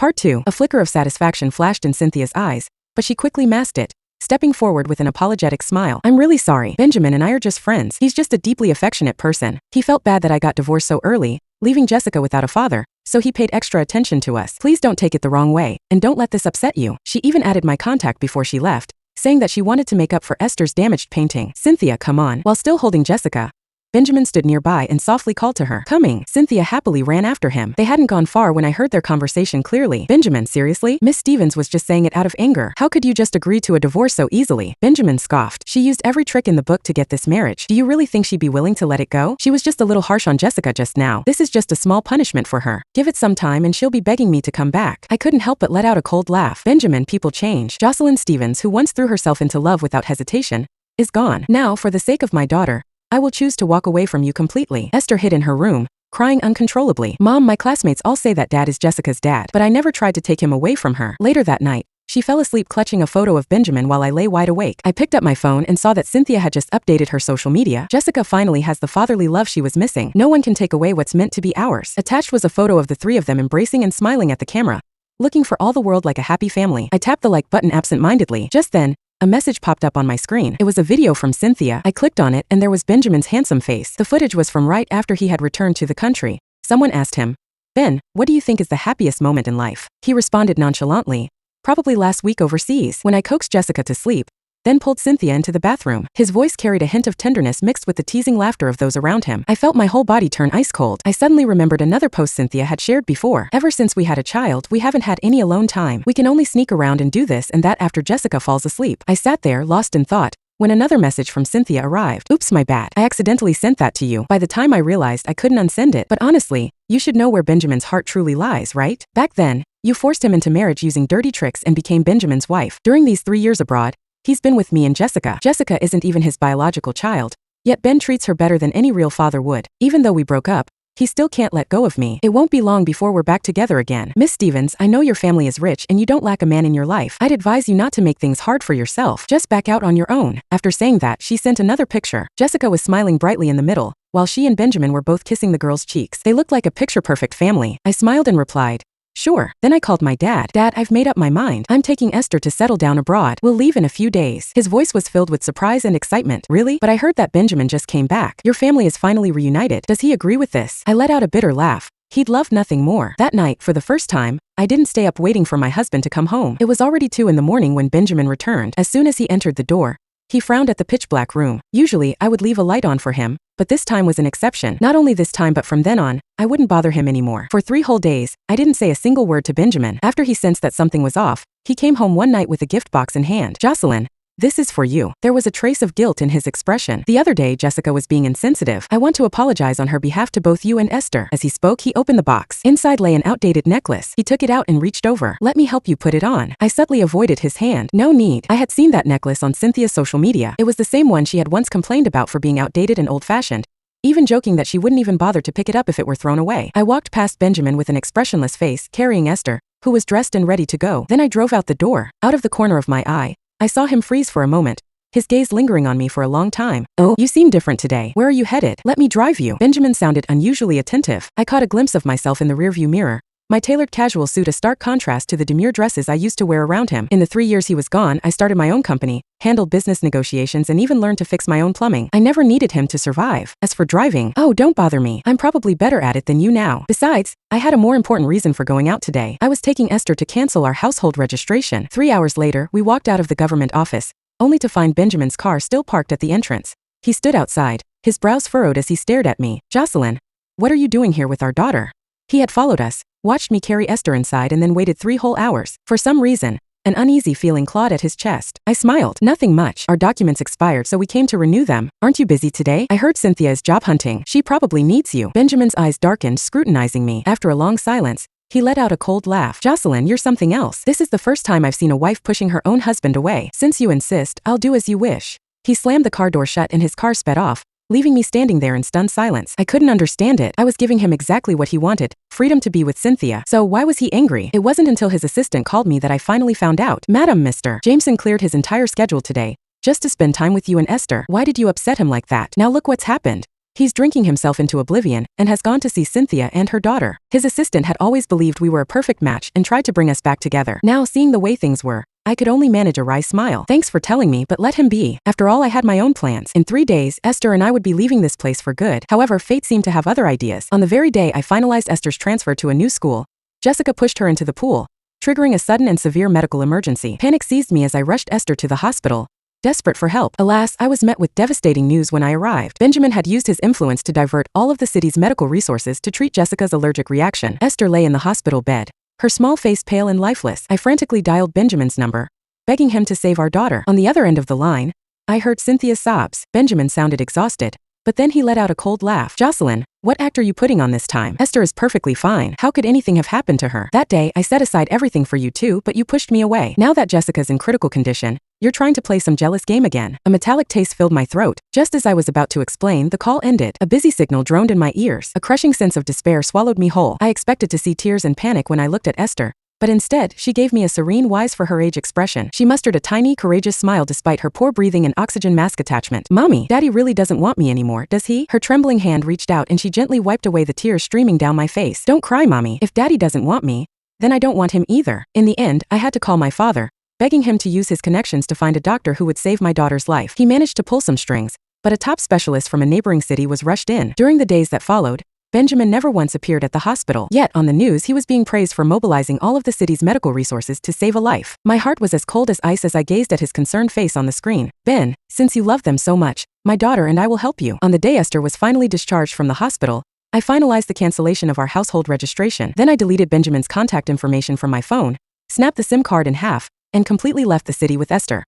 Part 2. A flicker of satisfaction flashed in Cynthia's eyes, but she quickly masked it, stepping forward with an apologetic smile. I'm really sorry. Benjamin and I are just friends. He's just a deeply affectionate person. He felt bad that I got divorced so early, leaving Jessica without a father, so he paid extra attention to us. Please don't take it the wrong way, and don't let this upset you. She even added my contact before she left, saying that she wanted to make up for Esther's damaged painting. Cynthia, come on. While still holding Jessica, Benjamin stood nearby and softly called to her. Coming. Cynthia happily ran after him. They hadn't gone far when I heard their conversation clearly. Benjamin, seriously? Miss Stevens was just saying it out of anger. How could you just agree to a divorce so easily? Benjamin scoffed. She used every trick in the book to get this marriage. Do you really think she'd be willing to let it go? She was just a little harsh on Jessica just now. This is just a small punishment for her. Give it some time and she'll be begging me to come back. I couldn't help but let out a cold laugh. Benjamin, people change. Jocelyn Stevens, who once threw herself into love without hesitation, is gone. Now, for the sake of my daughter, I will choose to walk away from you completely. Esther hid in her room, crying uncontrollably. Mom, my classmates all say that Dad is Jessica's dad, but I never tried to take him away from her. Later that night, she fell asleep clutching a photo of Benjamin while I lay wide awake. I picked up my phone and saw that Cynthia had just updated her social media. Jessica finally has the fatherly love she was missing. No one can take away what's meant to be ours. Attached was a photo of the three of them embracing and smiling at the camera, looking for all the world like a happy family. I tapped the like button absent-mindedly. Just then, a message popped up on my screen. It was a video from Cynthia. I clicked on it and there was Benjamin's handsome face. The footage was from right after he had returned to the country. Someone asked him, Ben, what do you think is the happiest moment in life? He responded nonchalantly, probably last week overseas, when I coaxed Jessica to sleep, then pulled Cynthia into the bathroom. His voice carried a hint of tenderness mixed with the teasing laughter of those around him. I felt my whole body turn ice cold. I suddenly remembered another post Cynthia had shared before. Ever since we had a child, we haven't had any alone time. We can only sneak around and do this and that after Jessica falls asleep. I sat there, lost in thought, when another message from Cynthia arrived. Oops, my bad. I accidentally sent that to you. By the time I realized I couldn't unsend it. But honestly, you should know where Benjamin's heart truly lies, right? Back then, you forced him into marriage using dirty tricks and became Benjamin's wife. During these 3 years abroad, he's been with me and Jessica. Jessica isn't even his biological child, yet Ben treats her better than any real father would. Even though we broke up, he still can't let go of me. It won't be long before we're back together again. Miss Stevens, I know your family is rich and you don't lack a man in your life. I'd advise you not to make things hard for yourself. Just back out on your own. After saying that, she sent another picture. Jessica was smiling brightly in the middle, while she and Benjamin were both kissing the girl's cheeks. They looked like a picture-perfect family. I smiled and replied, sure. Then I called my dad. Dad, I've made up my mind. I'm taking Esther to settle down abroad. We'll leave in a few days. His voice was filled with surprise and excitement. Really? But I heard that Benjamin just came back. Your family is finally reunited. Does he agree with this? I let out a bitter laugh. He'd love nothing more. That night, for the first time, I didn't stay up waiting for my husband to come home. It was already 2 in the morning when Benjamin returned. As soon as he entered the door, he frowned at the pitch-black room. Usually, I would leave a light on for him, but this time was an exception. Not only this time but from then on, I wouldn't bother him anymore. For 3 whole days, I didn't say a single word to Benjamin. After he sensed that something was off, he came home one night with a gift box in hand. Jocelyn, this is for you. There was a trace of guilt in his expression. The other day, Jessica was being insensitive. I want to apologize on her behalf to both you and Esther. As he spoke, he opened the box. Inside lay an outdated necklace. He took it out and reached over. Let me help you put it on. I subtly avoided his hand. No need. I had seen that necklace on Cynthia's social media. It was the same one she had once complained about for being outdated and old-fashioned, even joking that she wouldn't even bother to pick it up if it were thrown away. I walked past Benjamin with an expressionless face, carrying Esther, who was dressed and ready to go. Then I drove out the door. Out of the corner of my eye, I saw him freeze for a moment, his gaze lingering on me for a long time. Oh, you seem different today. Where are you headed? Let me drive you. Benjamin sounded unusually attentive. I caught a glimpse of myself in the rearview mirror, my tailored casual suit a stark contrast to the demure dresses I used to wear around him. In the 3 years he was gone, I started my own company, handled business negotiations and even learned to fix my own plumbing. I never needed him to survive. As for driving, oh, don't bother me. I'm probably better at it than you now. Besides, I had a more important reason for going out today. I was taking Esther to cancel our household registration. 3 hours later, we walked out of the government office, only to find Benjamin's car still parked at the entrance. He stood outside, his brows furrowed as he stared at me. Jocelyn, what are you doing here with our daughter? He had followed us, watched me carry Esther inside and then waited 3 whole hours. For some reason, an uneasy feeling clawed at his chest. I smiled. Nothing much. Our documents expired so we came to renew them. Aren't you busy today? I heard Cynthia is job hunting. She probably needs you. Benjamin's eyes darkened, scrutinizing me. After a long silence, he let out a cold laugh. Jocelyn, you're something else. This is the first time I've seen a wife pushing her own husband away. Since you insist, I'll do as you wish. He slammed the car door shut and his car sped off, leaving me standing there in stunned silence. I couldn't understand it. I was giving him exactly what he wanted, freedom to be with Cynthia. So why was he angry? It wasn't until his assistant called me that I finally found out. Madam, Mr. Jameson cleared his entire schedule today, just to spend time with you and Esther. Why did you upset him like that? Now look what's happened. He's drinking himself into oblivion and has gone to see Cynthia and her daughter. His assistant had always believed we were a perfect match and tried to bring us back together. Now, seeing the way things were, I could only manage a wry smile. Thanks for telling me, but let him be. After all, I had my own plans. In 3 days, Esther and I would be leaving this place for good. However, fate seemed to have other ideas. On the very day I finalized Esther's transfer to a new school, Jessica pushed her into the pool, triggering a sudden and severe medical emergency. Panic seized me as I rushed Esther to the hospital, desperate for help. Alas, I was met with devastating news when I arrived. Benjamin had used his influence to divert all of the city's medical resources to treat Jessica's allergic reaction. Esther lay in the hospital bed, her small face pale and lifeless. I frantically dialed Benjamin's number, begging him to save our daughter. On the other end of the line, I heard Cynthia's sobs. Benjamin sounded exhausted, but then he let out a cold laugh. Jocelyn, what act are you putting on this time? Esther is perfectly fine. How could anything have happened to her? That day, I set aside everything for you too, but you pushed me away. Now that Jessica's in critical condition, you're trying to play some jealous game again. A metallic taste filled my throat. Just as I was about to explain, the call ended. A busy signal droned in my ears. A crushing sense of despair swallowed me whole. I expected to see tears and panic when I looked at Esther, but instead, she gave me a serene, wise for her age expression. She mustered a tiny, courageous smile despite her poor breathing and oxygen mask attachment. Mommy, Daddy really doesn't want me anymore, does he? Her trembling hand reached out and she gently wiped away the tears streaming down my face. Don't cry, Mommy. If Daddy doesn't want me, then I don't want him either. In the end, I had to call my father, begging him to use his connections to find a doctor who would save my daughter's life. He managed to pull some strings, but a top specialist from a neighboring city was rushed in. During the days that followed, Benjamin never once appeared at the hospital. Yet, on the news, he was being praised for mobilizing all of the city's medical resources to save a life. My heart was as cold as ice as I gazed at his concerned face on the screen. Ben, since you love them so much, my daughter and I will help you. On the day Esther was finally discharged from the hospital, I finalized the cancellation of our household registration. Then I deleted Benjamin's contact information from my phone, snapped the SIM card in half, and completely left the city with Esther.